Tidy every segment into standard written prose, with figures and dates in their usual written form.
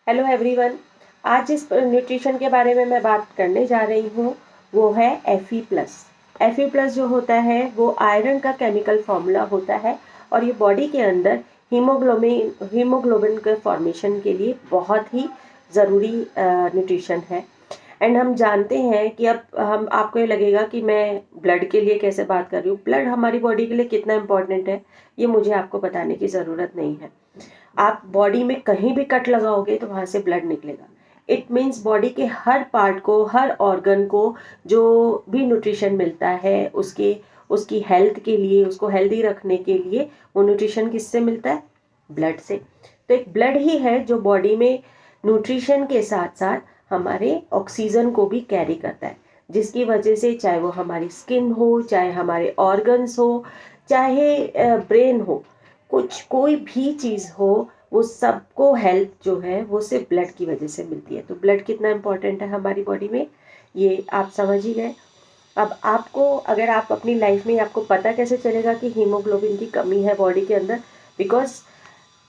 Hello everyone. आज जिस nutrition के बारे में मैं बात करने जा रही हूँ वो है Fe+। Fe+ जो होता है वो आयरन का केमिकल फॉर्मूला होता है और ये बॉडी के अंदर हीमोग्लोबिन के फॉर्मेशन के लिए बहुत ही ज़रूरी न्यूट्रिशन है। एंड हम जानते हैं कि अब हम आपको ये लगेगा कि मैं ब्लड के लिए कैसे बात कर रही हूँ। ब्लड हमारी बॉडी के लिए कितना इम्पोर्टेंट है ये मुझे आपको बताने की ज़रूरत नहीं है। आप बॉडी में कहीं भी कट लगाओगे तो वहाँ से ब्लड निकलेगा। इट मीन्स बॉडी के हर पार्ट को, हर ऑर्गन को जो भी न्यूट्रिशन मिलता है उसकी हेल्थ के लिए, उसको हेल्दी रखने के लिए वो न्यूट्रिशन किससे मिलता है? ब्लड से। तो एक ब्लड ही है जो बॉडी में न्यूट्रिशन के साथ साथ हमारे ऑक्सीजन को भी कैरी करता है, जिसकी वजह से चाहे वो हमारी स्किन हो, चाहे हमारे ऑर्गन्स हो, चाहे ब्रेन हो, कोई भी चीज़ हो, वो सबको हेल्थ जो है वो सिर्फ ब्लड की वजह से मिलती है। तो ब्लड कितना इम्पोर्टेंट है हमारी बॉडी में ये आप समझ ही गए। अब आपको, अगर आप अपनी लाइफ में, आपको पता कैसे चलेगा कि हीमोग्लोबिन की कमी है बॉडी के अंदर? बिकॉज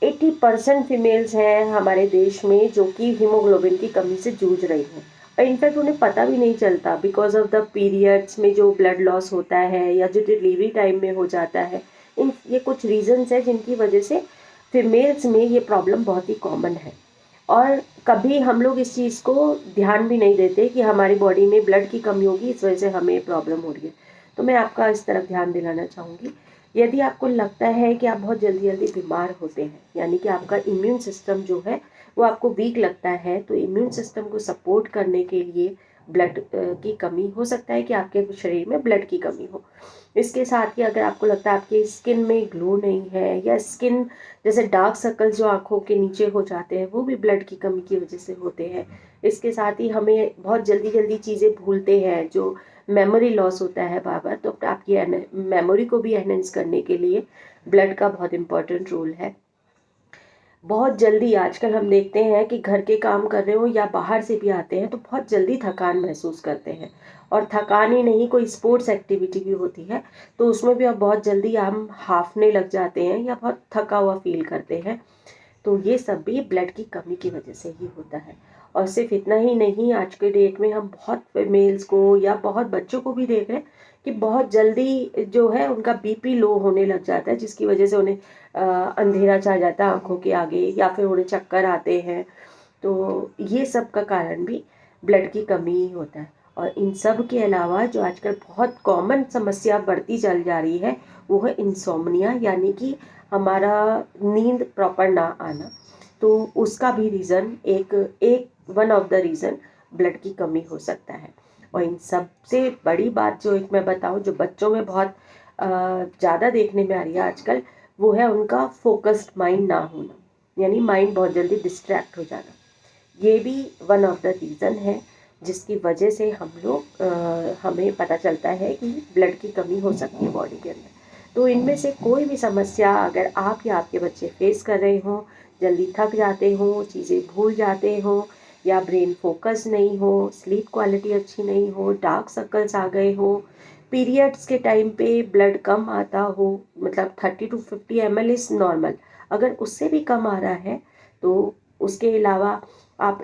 80% फीमेल्स हैं हमारे देश में जो कि हीमोग्लोबिन की कमी से जूझ रही हैं और इनफैक्ट उन्हें पता भी नहीं चलता बिकॉज ऑफ द पीरियड्स में जो ब्लड लॉस होता है या जो डिलीवरी टाइम में हो जाता है। ये कुछ रीजंस है जिनकी वजह से फीमेल्स में ये प्रॉब्लम बहुत ही कॉमन है और कभी हम लोग इस चीज़ को ध्यान भी नहीं देते कि हमारी बॉडी में ब्लड की कमी होगी, इस वजह से हमें प्रॉब्लम हो रही है। तो मैं आपका इस तरफ ध्यान दिलाना चाहूँगी। यदि आपको लगता है कि आप बहुत जल्दी जल्दी बीमार होते हैं, यानी कि आपका इम्यून सिस्टम जो है वो आपको वीक लगता है, तो इम्यून सिस्टम को सपोर्ट करने के लिए ब्लड की कमी हो सकता है कि आपके शरीर में ब्लड की कमी हो। इसके साथ ही अगर आपको लगता है आपकी स्किन में ग्लो नहीं है या स्किन जैसे डार्क सर्कल्स जो आँखों के नीचे हो जाते हैं वो भी ब्लड की कमी की वजह से होते हैं। इसके साथ ही हमें बहुत जल्दी जल्दी चीज़ें भूलते हैं, जो मेमोरी लॉस होता है बार बार, तो आपकी मेमोरी को भी एनहेंस करने के लिए ब्लड का बहुत इम्पोर्टेंट रोल है। बहुत जल्दी आजकल हम देखते हैं कि घर के काम कर रहे हो या बाहर से भी आते हैं तो बहुत जल्दी थकान महसूस करते हैं, और थकान ही नहीं, कोई स्पोर्ट्स एक्टिविटी भी होती है तो उसमें भी अब बहुत जल्दी हम हाफने लग जाते हैं या बहुत थका हुआ फील करते हैं। तो ये सब भी ब्लड की कमी की वजह से ही होता है। और सिर्फ इतना ही नहीं, आज के डेट में हम बहुत मेल्स को या बहुत बच्चों को भी देख रहे हैं कि बहुत जल्दी जो है उनका बीपी लो होने लग जाता है, जिसकी वजह से उन्हें अंधेरा छा जाता है आंखों के आगे या फिर उन्हें चक्कर आते हैं। तो ये सब का कारण भी ब्लड की कमी ही होता है। और इन सब के अलावा जो आजकल बहुत कॉमन समस्या बढ़ती चल जा रही है वो है इंसोम्निया, यानी कि हमारा नींद प्रॉपर ना आना। तो उसका भी रीज़न एक एक one of the reason blood की कमी हो सकता है। और इन सबसे बड़ी बात जो एक मैं बताऊं जो बच्चों में बहुत ज़्यादा देखने में आ रही है आजकल, वो है उनका फोकस्ड माइंड ना होना, यानी माइंड बहुत जल्दी डिस्ट्रैक्ट हो जाना। ये भी वन ऑफ द रीज़न है जिसकी वजह से हम लोग हमें पता चलता है कि ब्लड की कमी हो सकती है बॉडी के अंदर। तो इनमें से कोई भी समस्या अगर आप या आपके बच्चे फेस कर रहे हों, जल्दी थक जाते हों, चीज़ें भूल जाते हों, या ब्रेन फोकस नहीं हो, स्लीप क्वालिटी अच्छी नहीं हो, डार्क सर्कल्स आ गए हो, पीरियड्स के टाइम पे ब्लड कम आता हो, मतलब 30 to 50 ml इज़ नॉर्मल, अगर उससे भी कम आ रहा है तो उसके अलावा आप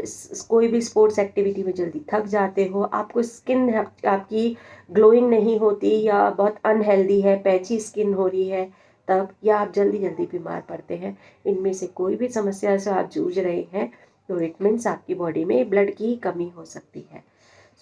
कोई भी स्पोर्ट्स एक्टिविटी में जल्दी थक जाते हो, आपको स्किन आपकी ग्लोइंग नहीं होती या बहुत अनहेल्दी है, पैची स्किन हो रही है तब, या आप जल्दी जल्दी बीमार पड़ते हैं, इनमें से कोई भी समस्या से आप जूझ रहे हैं तो इट मीन्स आपकी बॉडी में ब्लड की कमी हो सकती है।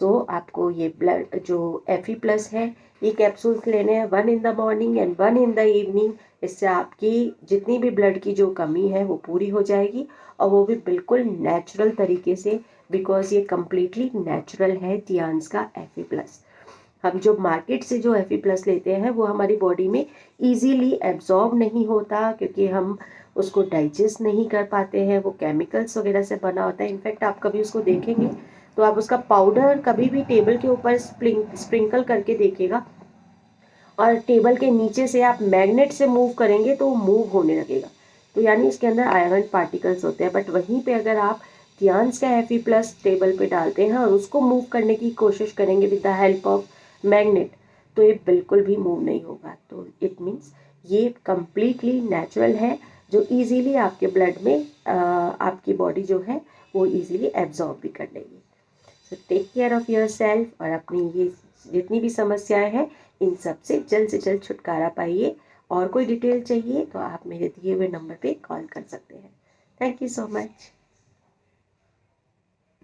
सो आपको ये ब्लड जो Fe+ है ये कैप्सूल्स लेने हैं, 1 in the morning and 1 in the evening। इससे आपकी जितनी भी ब्लड की जो कमी है वो पूरी हो जाएगी, और वो भी बिल्कुल नेचुरल तरीके से, बिकॉज ये कम्प्लीटली नेचुरल है टियान्स का Fe+। हम जो मार्केट से जो Fe+ लेते हैं वो हमारी बॉडी में इजीली एब्जॉर्ब नहीं होता, क्योंकि हम उसको डाइजेस्ट नहीं कर पाते हैं, वो केमिकल्स वगैरह से बना होता है। इनफैक्ट आप कभी उसको देखेंगे तो आप उसका पाउडर कभी भी टेबल के ऊपर स्प्रिंकल करके देखिएगा, और टेबल के नीचे से आप मैग्नेट से मूव करेंगे तो वो मूव होने लगेगा, तो यानी इसके अंदर आयरन पार्टिकल्स होते हैं। बट वहीं पे अगर आप टियान्स का Fe+ टेबल पे डालते हैं और उसको मूव करने की कोशिश करेंगे with the help of magnet, तो ये बिल्कुल भी मूव नहीं होगा। तो इट मीन्स ये कम्प्लीटली नेचुरल है, जो इजीली आपके ब्लड में आपकी बॉडी जो है वो इजीली एब्जॉर्ब भी कर लेगी। So take care of yourself और अपनी ये जितनी भी समस्याएं हैं इन सब से जल्द छुटकारा पाइए। और कोई डिटेल चाहिए तो आप मेरे दिए हुए नंबर पे कॉल कर सकते हैं। Thank you so much.